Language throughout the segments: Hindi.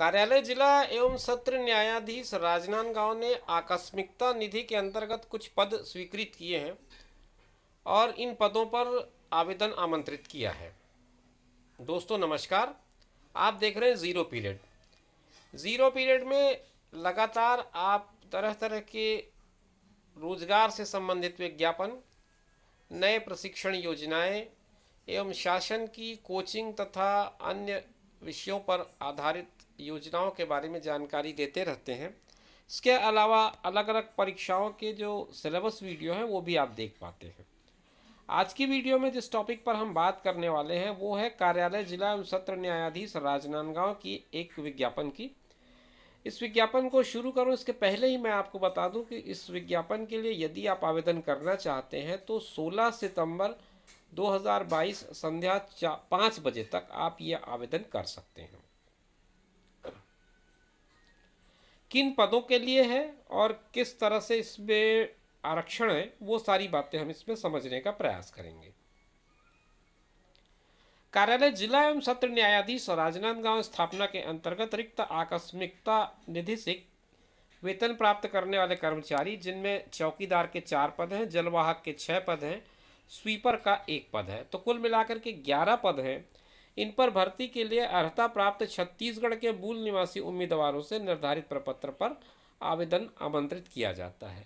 कार्यालय जिला एवं सत्र न्यायाधीश राजनांदगांव ने आकस्मिकता निधि के अंतर्गत कुछ पद स्वीकृत किए हैं और इन पदों पर आवेदन आमंत्रित किया है। दोस्तों नमस्कार, आप देख रहे हैं ज़ीरो पीरियड। ज़ीरो पीरियड में लगातार आप तरह तरह के रोजगार से संबंधित विज्ञापन, नए प्रशिक्षण योजनाएं एवं शासन की कोचिंग तथा अन्य विषयों पर आधारित योजनाओं के बारे में जानकारी देते रहते हैं। इसके अलावा अलग अलग परीक्षाओं के जो सिलेबस वीडियो हैं वो भी आप देख पाते हैं। आज की वीडियो में जिस टॉपिक पर हम बात करने वाले हैं वो है कार्यालय जिला एवं सत्र न्यायाधीश राजनांदगांव की एक विज्ञापन की। इस विज्ञापन को शुरू करूं इसके पहले ही मैं आपको बता दूं कि इस विज्ञापन के लिए यदि आप आवेदन करना चाहते हैं तो 16 सितंबर 2022 संध्या 5 बजे तक आप ये आवेदन कर सकते हैं। किन पदों के लिए है और किस तरह से इसमें आरक्षण है वो सारी बातें हम इसमें समझने का प्रयास करेंगे। कार्यालय जिला एवं सत्र न्यायाधीश राजनांदगांव स्थापना के अंतर्गत रिक्त आकस्मिकता निधि से वेतन प्राप्त करने वाले कर्मचारी, जिनमें चौकीदार के 4 पद हैं, जलवाहक के 6 पद हैं, स्वीपर का 1 पद है, तो कुल मिलाकर के 11 पद हैं। इन पर भर्ती के लिए अर्हता प्राप्त छत्तीसगढ़ के मूल निवासी उम्मीदवारों से निर्धारित प्रपत्र पर आवेदन आमंत्रित किया जाता है।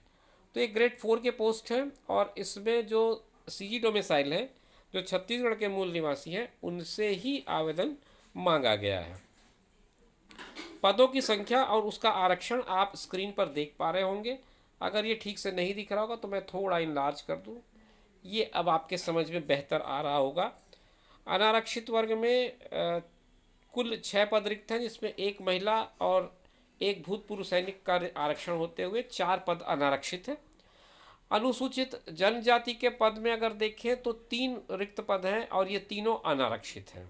तो ये ग्रेड 4 के पोस्ट हैं और इसमें जो सीजी डोमिसाइल है, जो छत्तीसगढ़ के मूल निवासी हैं, उनसे ही आवेदन मांगा गया है। पदों की संख्या और उसका आरक्षण आप स्क्रीन पर देख पा रहे होंगे। अगर ये ठीक से नहीं दिख रहा होगा तो मैं थोड़ा इनलार्ज कर दूँ, ये अब आपके समझ में बेहतर आ रहा होगा। अनारक्षित वर्ग में कुल 6 पद रिक्त हैं, जिसमें 1 महिला और 1 भूतपूर्व सैनिक का आरक्षण होते हुए 4 पद अनारक्षित हैं। अनुसूचित जनजाति के पद में अगर देखें तो 3 रिक्त पद हैं और ये तीनों अनारक्षित हैं।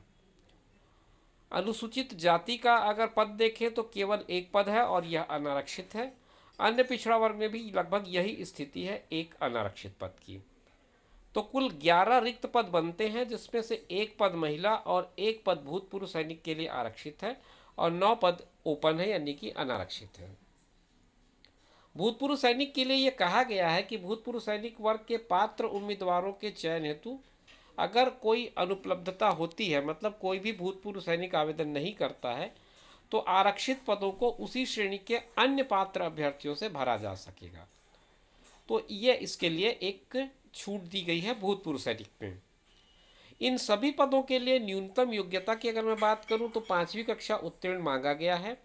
अनुसूचित जाति का अगर पद देखें तो केवल 1 पद है और यह अनारक्षित है। अन्य पिछड़ा वर्ग में भी लगभग यही स्थिति है, 1 अनारक्षित पद की। तो कुल 11 रिक्त पद बनते हैं, जिसमें से 1 पद महिला और 1 पद भूतपूर्व सैनिक के लिए आरक्षित है और 9 पद ओपन है यानी कि अनारक्षित है। भूतपूर्व सैनिक के लिए यह कहा गया है कि भूतपूर्व सैनिक वर्ग के पात्र उम्मीदवारों के चयन हेतु अगर कोई अनुपलब्धता होती है, मतलब कोई भी भूतपूर्व सैनिक आवेदन नहीं करता है, तो आरक्षित पदों को उसी श्रेणी के अन्य पात्र अभ्यर्थियों से भरा जा सकेगा। तो ये इसके लिए एक छूट दी गई है भूतपूर्व सैनिक में। इन सभी पदों के लिए न्यूनतम योग्यता की अगर मैं बात करूं तो 5वीं कक्षा उत्तीर्ण मांगा गया है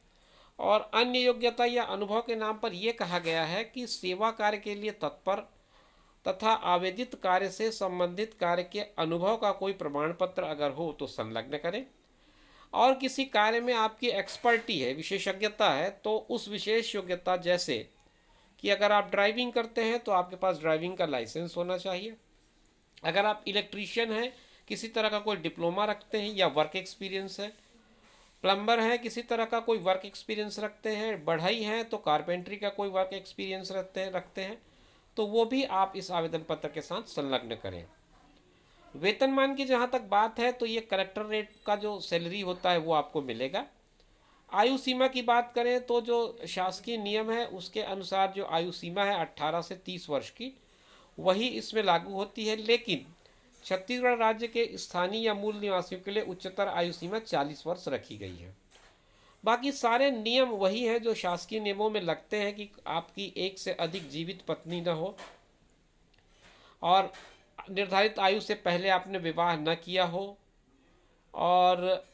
और अन्य योग्यता या अनुभव के नाम पर यह कहा गया है कि सेवा कार्य के लिए तत्पर तथा आवेदित कार्य से संबंधित कार्य के अनुभव का कोई प्रमाण पत्र अगर हो तो संलग्न करें और किसी कार्य में आपकी एक्सपर्टी है, विशेषज्ञता है, तो उस विशेष योग्यता, जैसे कि अगर आप ड्राइविंग करते हैं तो आपके पास ड्राइविंग का लाइसेंस होना चाहिए। अगर आप इलेक्ट्रीशियन हैं, किसी तरह का कोई डिप्लोमा रखते हैं या वर्क एक्सपीरियंस है, प्लम्बर हैं, किसी तरह का कोई वर्क एक्सपीरियंस रखते हैं, बढ़ई हैं तो कारपेंट्री का कोई वर्क एक्सपीरियंस रखते हैं, तो वो भी आप इस आवेदन पत्र के साथ संलग्न करें। वेतनमान की जहाँ तक बात है तो ये कलेक्टर रेट का जो सैलरी होता है वो आपको मिलेगा। आयु सीमा की बात करें तो जो शासकीय नियम है उसके अनुसार जो आयु सीमा है 18 से 30 वर्ष की, वही इसमें लागू होती है, लेकिन छत्तीसगढ़ राज्य के स्थानीय या मूल निवासियों के लिए उच्चतर आयु सीमा 40 वर्ष रखी गई है। बाकी सारे नियम वही हैं जो शासकीय नियमों में लगते हैं कि आपकी 1 से अधिक जीवित पत्नी न हो और निर्धारित आयु से पहले आपने विवाह न किया हो, और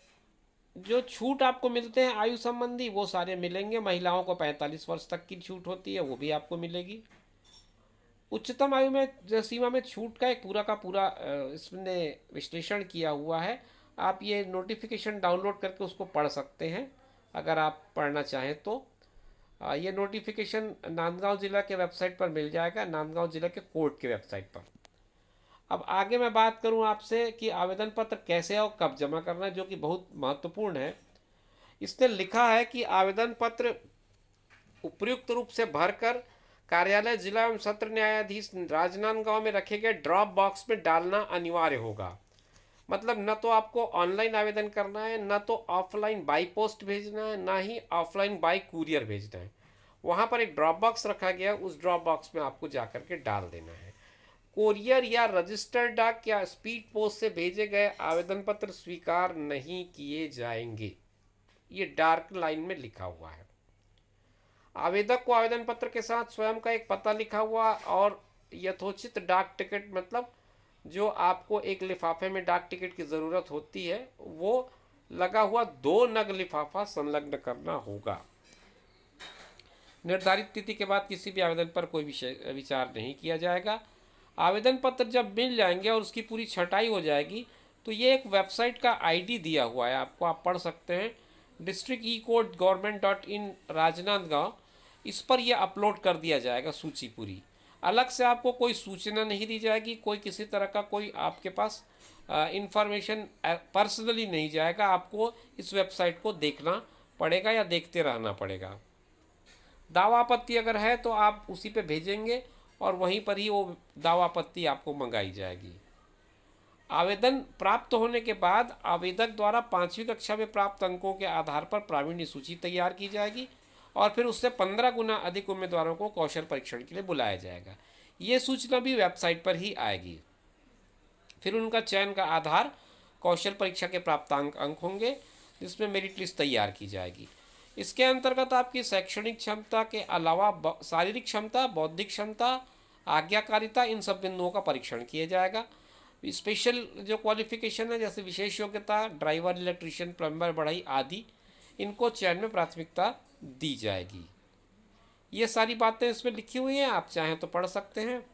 जो छूट आपको मिलते हैं आयु संबंधी वो सारे मिलेंगे। महिलाओं को 45 वर्ष तक की छूट होती है, वो भी आपको मिलेगी। उच्चतम आयु में सीमा में छूट का एक पूरा का पूरा इसने विश्लेषण किया हुआ है। आप ये नोटिफिकेशन डाउनलोड करके उसको पढ़ सकते हैं अगर आप पढ़ना चाहें तो। ये नोटिफिकेशन नांदगांव ज़िला के वेबसाइट पर मिल जाएगा, नांदगांव ज़िला के कोर्ट के वेबसाइट पर। अब आगे मैं बात करूं आपसे कि आवेदन पत्र कैसे और कब जमा करना है, जो कि बहुत महत्वपूर्ण है। इसने लिखा है कि आवेदन पत्र उपयुक्त रूप से भरकर कार्यालय जिला एवं सत्र न्यायाधीश राजनांदगांव में रखे गए ड्रॉप बॉक्स में डालना अनिवार्य होगा। मतलब न तो आपको ऑनलाइन आवेदन करना है, न तो ऑफलाइन बाई पोस्ट भेजना है, ना ही ऑफलाइन बाई कुरियर भेजना है। वहाँ पर एक ड्रॉप बॉक्स रखा गया है, उस ड्रॉप बॉक्स में आपको जा करके डाल देना है। कोरियर या रजिस्टर्ड डाक या स्पीड पोस्ट से भेजे गए आवेदन पत्र स्वीकार नहीं किए जाएंगे। ये डार्क लाइन में लिखा हुआ है। आवेदक को आवेदन पत्र के साथ स्वयं का एक पता लिखा हुआ और यथोचित डाक टिकट, मतलब जो आपको एक लिफाफे में डाक टिकट की ज़रूरत होती है, वो लगा हुआ 2 नग लिफाफा संलग्न करना होगा। निर्धारित तिथि के बाद किसी भी आवेदन पर कोई विचार नहीं किया जाएगा। आवेदन पत्र जब मिल जाएंगे और उसकी पूरी छटाई हो जाएगी तो ये एक वेबसाइट का आईडी दिया हुआ है आपको, आप पढ़ सकते हैं, district-e-court-government.in राजनांदगांव। इस पर यह अपलोड कर दिया जाएगा सूची पूरी। अलग से आपको कोई सूचना नहीं दी जाएगी, कोई किसी तरह का कोई आपके पास इंफॉर्मेशन पर्सनली नहीं जाएगा। आपको इस वेबसाइट को देखना पड़ेगा या देखते रहना पड़ेगा। दावा आपत्ति अगर है तो आप उसी पे भेजेंगे और वहीं पर ही वो दावा आपत्ति आपको मंगाई जाएगी। आवेदन प्राप्त होने के बाद आवेदक द्वारा 5वीं कक्षा में प्राप्त अंकों के आधार पर प्रावीण्य सूची तैयार की जाएगी और फिर उससे 15 गुना अधिक उम्मीदवारों को कौशल परीक्षण के लिए बुलाया जाएगा। ये सूचना भी वेबसाइट पर ही आएगी। फिर उनका चयन का आधार कौशल परीक्षा के प्राप्तांक अंक होंगे, जिसमें मेरिट लिस्ट तैयार की जाएगी। इसके अंतर्गत आपकी शैक्षणिक क्षमता के अलावा शारीरिक क्षमता, बौद्धिक क्षमता, आज्ञाकारिता, इन सब बिंदुओं का परीक्षण किया जाएगा। स्पेशल जो क्वालिफिकेशन है, जैसे विशेष योग्यता, ड्राइवर, इलेक्ट्रीशियन, प्लम्बर, बढ़ई आदि, इनको चयन में प्राथमिकता दी जाएगी। ये सारी बातें इसमें लिखी हुई हैं, आप चाहें तो पढ़ सकते हैं।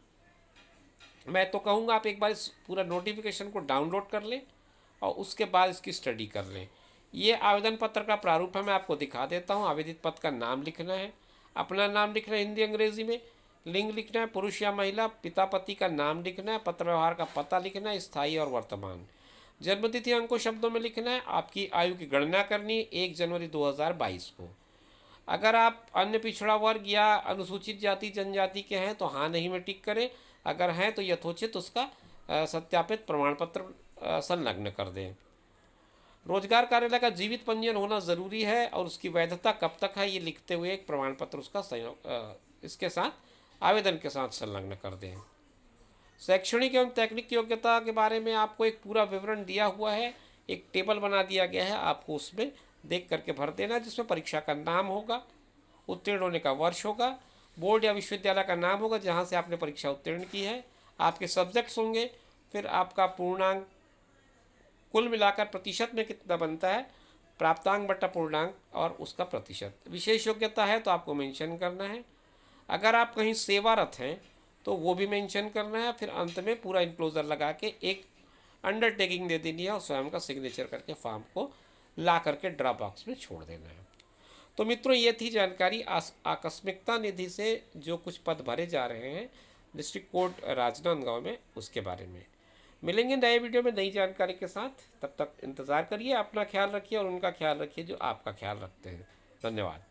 मैं तो कहूँगा आप एक बार इस पूरा नोटिफिकेशन को डाउनलोड कर लें और उसके बाद इसकी स्टडी कर लें। ये आवेदन पत्र का प्रारूप है, मैं आपको दिखा देता हूँ। आवेदित पद का नाम लिखना है, अपना नाम लिखना है हिंदी अंग्रेजी में, लिंग लिखना है पुरुष या महिला, पिता पति का नाम लिखना है, पत्र व्यवहार का पता लिखना है, स्थायी और वर्तमान, जन्मतिथि अंकों शब्दों में लिखना है, आपकी आयु की गणना करनी है 1 जनवरी 2022 को। अगर आप अन्य पिछड़ा वर्ग या अनुसूचित जाति जनजाति के हैं तो हाँ नहीं में टिक करें, अगर हैं तो यथोचित उसका सत्यापित प्रमाण पत्र संलग्न कर दें। रोजगार कार्यालय का जीवित पंजीयन होना ज़रूरी है और उसकी वैधता कब तक है ये लिखते हुए एक प्रमाण पत्र उसका इसके साथ आवेदन के साथ संलग्न कर दें। शैक्षणिक एवं तकनीक योग्यता के बारे में आपको एक पूरा विवरण दिया हुआ है, एक टेबल बना दिया गया है, आपको उसमें देख करके भर देना, जिसमें परीक्षा का नाम होगा, उत्तीर्ण होने का वर्ष होगा, बोर्ड या विश्वविद्यालय का नाम होगा जहाँ से आपने परीक्षा उत्तीर्ण की है, आपके सब्जेक्ट्स होंगे, फिर आपका पूर्णांक कुल मिलाकर प्रतिशत में कितना बनता है, प्राप्तांक बटा पूर्णांक और उसका प्रतिशत। विशेष योग्यता है तो आपको मेंशन करना है, अगर आप कहीं सेवारत हैं तो वो भी मेंशन करना है। फिर अंत में पूरा इनक्लोजर लगा के एक अंडरटेकिंग दे देनी है और स्वयं का सिग्नेचर करके फॉर्म को ला करके ड्रॉप बॉक्स में छोड़ देना है। तो मित्रों, ये थी जानकारी आकस्मिकता निधि से जो कुछ पद भरे जा रहे हैं डिस्ट्रिक्ट कोर्ट राजनांदगांव में, उसके बारे में। मिलेंगे नए वीडियो में नई जानकारी के साथ, तब तक इंतज़ार करिए, अपना ख्याल रखिए और उनका ख्याल रखिए जो आपका ख्याल रखते हैं। धन्यवाद।